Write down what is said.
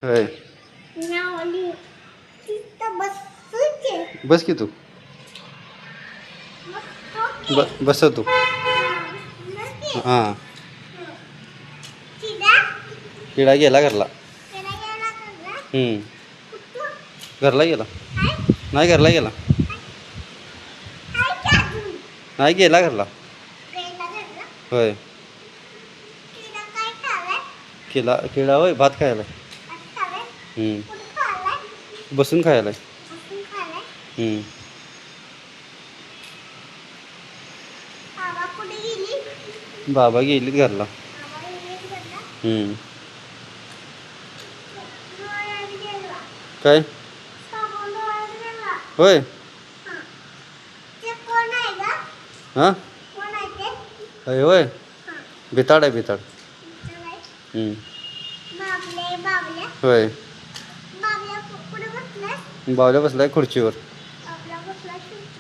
होय बस की तू बस तू हां किडा गेला घरला घरला गेला नाही घरला गेला नाही गेला घरला होय किडा होय भात खायला बसून खायला बाबा गेलीत घरला काय होय हां होय होय भिताड आहे भिताड होय बावल्या बसलाय खुर्चीवर